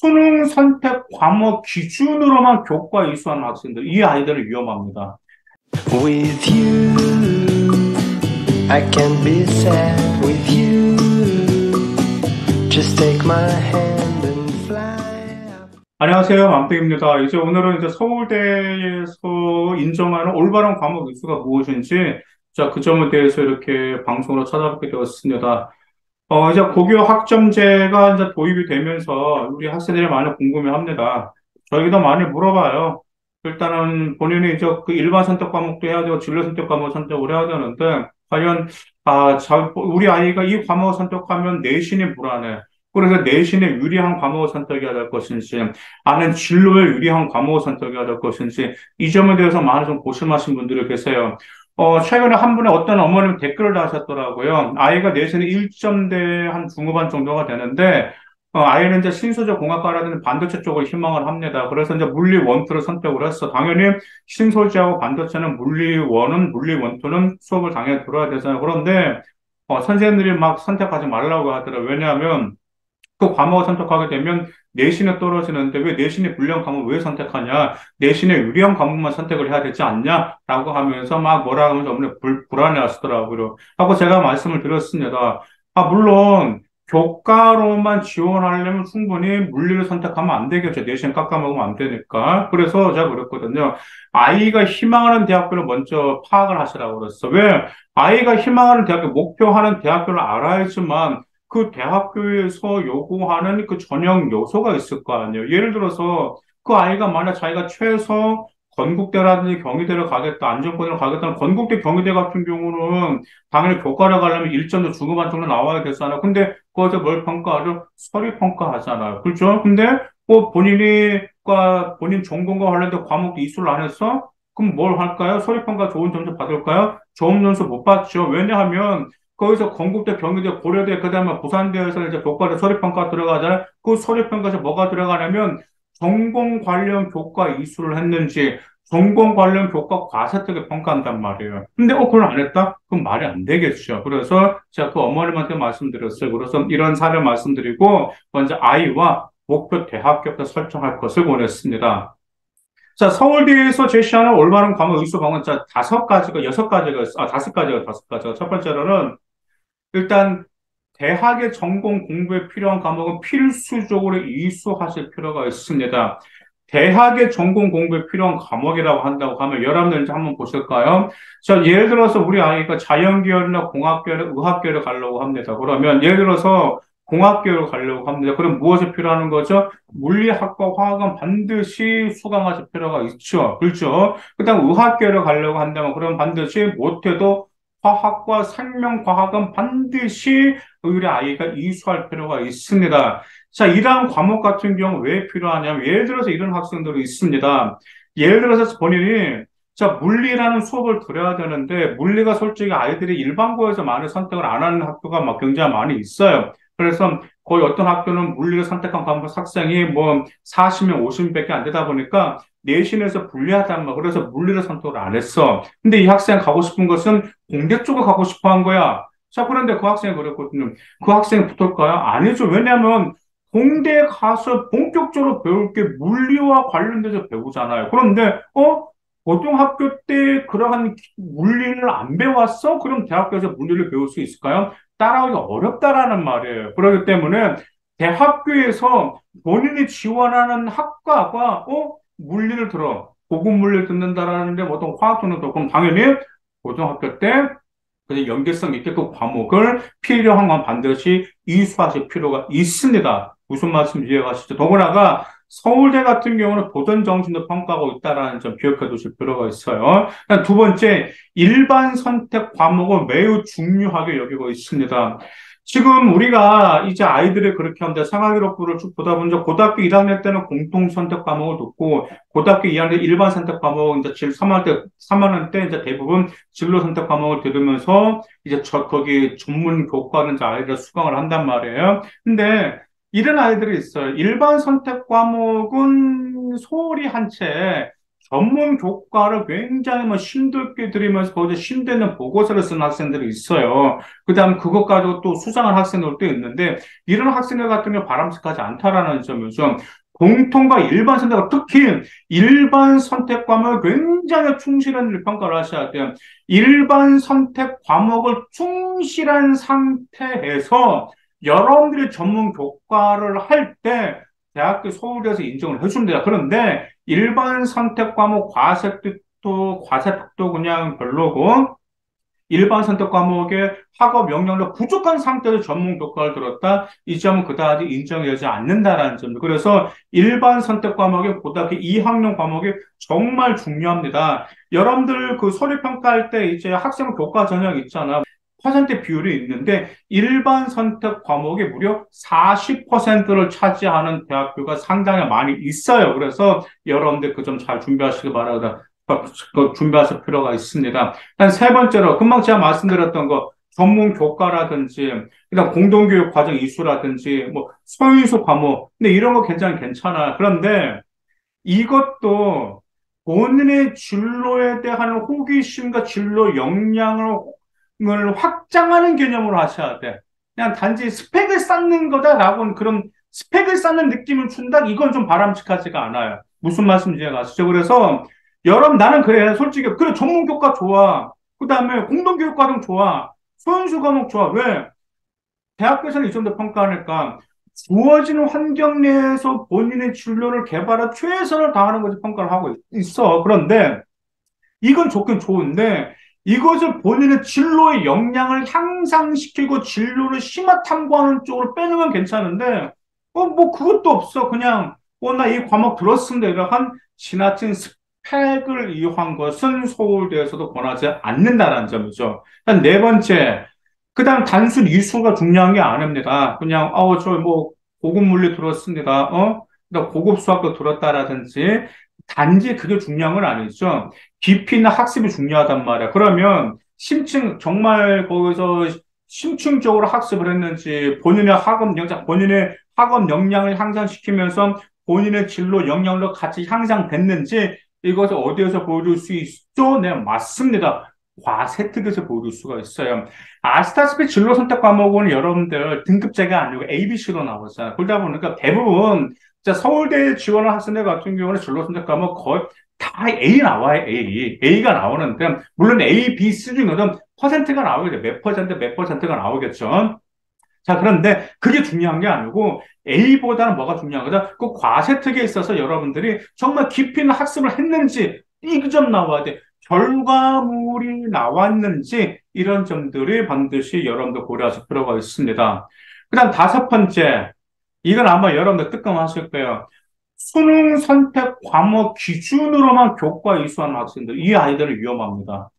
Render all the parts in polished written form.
수능 선택 과목 기준으로만 교과 이수하는 학생들, 이 아이들은 위험합니다. With you, I can be sad with you. Just take my hand and fly up. 안녕하세요, 맘땡입니다. 오늘은 서울대에서 인정하는 올바른 과목 이수가 무엇인지, 그 점에 대해서 이렇게 방송으로 찾아뵙게 되었습니다. 고교 학점제가 도입이 되면서 우리 학생들이 많이 궁금해합니다. 저희도 많이 물어봐요. 일단은 본인이 그 일반 선택 과목도 해야 되고 진로 선택 과목 선택을 해야 되는데, 과연, 우리 아이가 이 과목을 선택하면 내신이 불안해. 그래서 내신에 유리한 과목을 선택해야 될 것인지, 아니면 진로에 유리한 과목을 선택해야 될 것인지, 이 점에 대해서 많이 좀 고심하신 분들이 계세요. 최근에 한 분의 어떤 어머님 댓글을 다셨더라고요. 아이가 내신이 1점대 한 중후반 정도가 되는데, 아이는 신소재 공학과라는 반도체 쪽을 희망을 합니다. 그래서 물리 원투를 선택을 했어. 당연히 신소재하고 반도체는 물리 원은, 물리 원투는 수업을 당연히 들어야 되잖아요. 그런데, 선생님들이 막 선택하지 말라고 하더라고요. 왜냐하면, 그 과목을 선택하게 되면 내신에 떨어지는데 왜 내신이 불리한 과목을 왜 선택하냐? 내신에 유리한 과목만 선택을 해야 되지 않냐? 라고 하면서 막 뭐라 하면서 너무 불안해 하시더라고요. 하고 제가 말씀을 드렸습니다. 물론 교과로만 지원하려면 충분히 물리를 선택하면 안 되겠죠. 내신 깎아먹으면 안 되니까. 그래서 제가 그랬거든요. 아이가 희망하는 대학교를 먼저 파악을 하시라고 그랬어. 왜? 아이가 희망하는 대학교, 목표하는 대학교를 알아야지만 그 대학교에서 요구하는 그 전형 요소가 있을 거 아니에요. 예를 들어서 그 아이가 만약 자기가 최소 건국대라든지 경희대를 가겠다, 안전권을 가겠다는 건국대, 경희대 같은 경우는 당연히 교과를 가려면 1점도 중후반 정도 나와야 되잖아요. 근데 거기서 뭘 평가하죠? 서류 평가하잖아요. 그렇죠? 근데 본인 전공과 관련된 과목도 이수를 안 했어? 그럼 뭘 할까요? 서류 평가 좋은 점수 받을까요? 좋은 점수 못 받죠. 왜냐하면 거기서 건국대, 경희대, 고려대, 그다음에 부산대에서 교과대 서류평가 들어가잖아요. 그 서류평가에서 뭐가 들어가냐면 전공 관련 교과 이수를 했는지, 전공 관련 교과 과세특을 평가한단 말이에요. 근데 그걸 안 했다? 그럼 말이 안 되겠죠. 그래서 제가 그 어머님한테 말씀드렸어요. 그래서 이런 사례 말씀드리고 먼저 아이와 목표 대학교부터 설정할 것을 원했습니다. 자, 서울대에서 제시하는 올바른 과목 이수 방은 다섯 가지가. 첫 번째로는 일단 대학의 전공 공부에 필요한 과목은 필수적으로 이수하실 필요가 있습니다. 대학의 전공 공부에 필요한 과목이라고 한다고 하면 여러분들 이제 한번 보실까요? 자, 예를 들어서 우리 아이가 자연계열이나 공학계열, 의학계열을 가려고 합니다. 그러면 예를 들어서 공학계열을 가려고 합니다. 그럼 무엇이 필요한 거죠? 물리학과 화학은 반드시 수강하실 필요가 있죠. 그렇죠? 그다음 의학계열을 가려고 한다면 그럼 반드시 못해도 화학과 생명과학은 반드시 우리 아이가 이수할 필요가 있습니다. 자, 이러한 과목 같은 경우 왜 필요하냐면, 예를 들어서 이런 학생들이 있습니다. 예를 들어서 본인이, 물리라는 수업을 들어야 되는데, 물리가 솔직히 아이들이 일반고에서 많이 선택을 안 하는 학교가 막 굉장히 많이 있어요. 그래서 거의 어떤 학교는 물리를 선택한 과목 학생이 40명, 50명밖에 안 되다 보니까, 내신에서 불리하단 말. 그래서 물리를 선택을 안 했어. 근데 이 학생 가고 싶은 것은 공대 쪽을 가고 싶어 한 거야. 자, 그런데 그 학생이 그랬거든요. 그 학생이 붙을까요? 아니죠. 왜냐하면 공대에 가서 본격적으로 배울 게 물리와 관련돼서 배우잖아요. 그런데, 고등학교 때 그러한 물리를 안 배웠어? 그럼 대학교에서 물리를 배울 수 있을까요? 따라하기 어렵다라는 말이에요. 그렇기 때문에 대학교에서 본인이 지원하는 학과가, 물리를 들어. 고급 물리를 듣는다라는데 어떤 화학 정도 그럼 당연히 고등학교 때 그래서 연계성 있게 그 과목을 필요한 건 반드시 이수하실 필요가 있습니다. 무슨 말씀 이해가시죠? 더구나가 서울대 같은 경우는 도전 정신도 평가하고 있다라는 점 기억해 두실 필요가 있어요. 두 번째, 일반 선택 과목을 매우 중요하게 여기고 있습니다. 지금 우리가 이제 아이들이 그렇게 하는데 생활기록부를 쭉 보다 보니까 고등학교 1학년 때는 공통 선택 과목을 듣고 고등학교 2학년 때 일반 선택 과목을 이제 3학년 때 이제 대부분 진로 선택 과목을 들으면서 이제 거기 전문 교과는 이제 아이들 수강을 한단 말이에요. 근데 이런 아이들이 있어요. 일반 선택 과목은 소홀히 한 채 전문 교과를 굉장히 뭐 심도있게 들이면서 거기서 심도 있는 보고서를 쓰는 학생들이 있어요. 그 다음 그것 가지고 또 수상한 학생들도 있는데 이런 학생들 같은 경우 바람직하지 않다라는 점이죠. 공통과 일반 선택과 특히 일반 선택 과목을 굉장히 충실한 평가를 하셔야 돼요. 일반 선택 과목을 충실한 상태에서 여러분들이 전문 교과를 할 때 대학교 서울대에서 인정을 해줍니다. 그런데 일반 선택 과목 과세특도 그냥 별로고 일반 선택 과목의 학업 역량도 부족한 상태에서 전문 교과를 들었다. 이 점은 그다지 인정되지 않는다라는 점입니다. 그래서 일반 선택 과목의 고등학교 2학년 과목이 정말 중요합니다. 여러분들 그 서류 평가할 때 이제 학생 교과 전형 있잖아. 퍼센트 비율이 있는데 일반 선택 과목이 무려 40%를 차지하는 대학교가 상당히 많이 있어요. 그래서 여러분들 그 점 잘 준비하시기 바랍니다. 준비하실 필요가 있습니다. 일단 세 번째로 금방 제가 말씀드렸던 거 전문 교과라든지 그다음 공동교육 과정 이수라든지 뭐 소인수 과목 근데 이런 거 굉장히 괜찮아요. 그런데 이것도 본인의 진로에 대한 호기심과 진로 역량을 확장하는 개념으로 하셔야 돼. 그냥 단지 스펙을 쌓는 거다라고는 그런 스펙을 쌓는 느낌을 준다? 이건 좀 바람직하지가 않아요. 무슨 말씀인지 아시죠? 그래서 여러분 나는 그래. 솔직히 그래 전문 교과 좋아. 그다음에 공동교육 과정 좋아. 소연수 과목 좋아. 왜? 대학교에서는 이 정도 평가하니까 주어지는 환경 내에서 본인의 진로를 개발해 최선을 다하는 것을 평가를 하고 있어. 그런데 이건 좋긴 좋은데 이것을 본인의 진로의 역량을 향상시키고 진로를 심화 탐구하는 쪽으로 빼는 건 괜찮은데 뭐 그것도 없어. 그냥 나 이 과목 들었습니다. 이런 지나친 스펙을 이용한 것은 서울대에서도 권하지 않는다는 점이죠. 네 번째, 그다음 단순 이수가 중요한 게 아닙니다. 그냥 저 뭐 고급 물리 들었습니다. 그다음 고급 수학도 들었다라든지 단지 그게 중요한 건 아니죠. 깊이나 학습이 중요하단 말이야. 그러면 정말 거기서 심층적으로 학습을 했는지 본인의 학업 역량을 향상시키면서 본인의 진로 역량도 같이 향상됐는지 이것을 어디에서 보여줄 수 있죠? 네, 맞습니다. 과세특에서 보여줄 수가 있어요. 아시다시피 진로 선택 과목은 여러분들 등급제가 아니고 ABC로 나오잖아요. 그러다 보니까 대부분 서울대 지원한 학생들 같은 경우는 진로 선택 과목 거의 다 A 나와요, A. A가 나오는데, 물론 A, B, C 중에는 퍼센트가 나오겠죠. 몇 퍼센트가 나오겠죠. 자, 그런데 그게 중요한 게 아니고 A보다는 뭐가 중요한 거다? 그 과세특에 있어서 여러분들이 정말 깊이 있는 학습을 했는지 이 점 나와야 돼. 결과물이 나왔는지 이런 점들이 반드시 여러분들 고려하실 필요가 있습니다. 그다음 다섯 번째, 이건 아마 여러분들 뜨끔하실 거예요. 수능 선택 과목 기준으로만 교과 이수하는 학생들, 이 아이들은 위험합니다.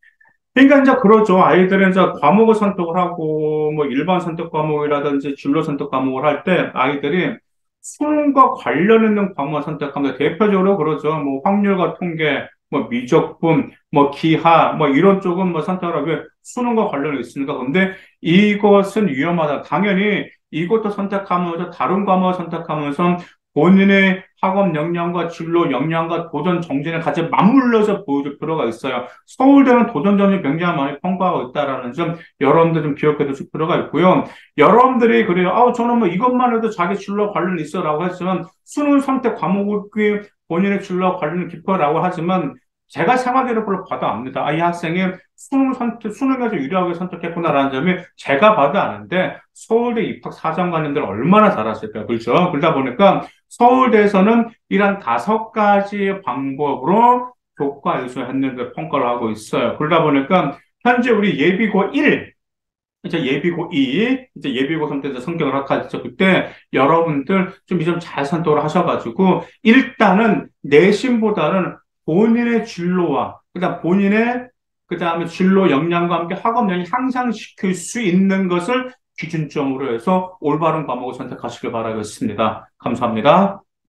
그러니까 이제 그러죠. 아이들은 이제 과목을 선택을 하고, 뭐 일반 선택 과목이라든지 진로 선택 과목을 할 때 아이들이 수능과 관련 있는 과목을 선택합니다. 대표적으로 그러죠. 뭐 확률과 통계, 뭐 미적분, 뭐 기하, 뭐 이런 쪽은 뭐 선택을 하고 수능과 관련이 있으니까. 근데 이것은 위험하다. 당연히 이것도 선택하면서 다른 과목을 선택하면서 본인의 학업 역량과 진로 역량과 도전 정신을 같이 맞물려서 보여줄 필요가 있어요. 서울대는 도전 정신 굉장히 많이 평가하고 있다라는 점 여러분들 좀 기억해 두실 필요가 있고요. 여러분들이 그래요. 저는 뭐 이것만 해도 자기 진로 관련 있어라고 했지만 수능 선택 과목이 본인의 진로 관련 깊어라고 하지만 제가 생활계를 별로 봐도 압니다. 이 학생이 수능에서 유리하게 선택했구나라는 점이 제가 봐도 아는데 서울대 입학 사정관님들 얼마나 잘하실까요? 그렇죠? 그러다 보니까 서울대에서는 이런 다섯 가지 방법으로 교과 이수했는데 평가를 하고 있어요. 그러다 보니까 현재 우리 예비고 1, 이제 예비고 2, 이제 예비고 3 때 성적을 학하죠. 그때 여러분들 좀 이 점 잘 선택을 하셔가지고 일단은 내신보다는 본인의 진로와 그다음에 진로 역량과 함께 학업 역량 향상시킬 수 있는 것을 기준점으로 해서 올바른 과목을 선택하시길 바라겠습니다. 감사합니다.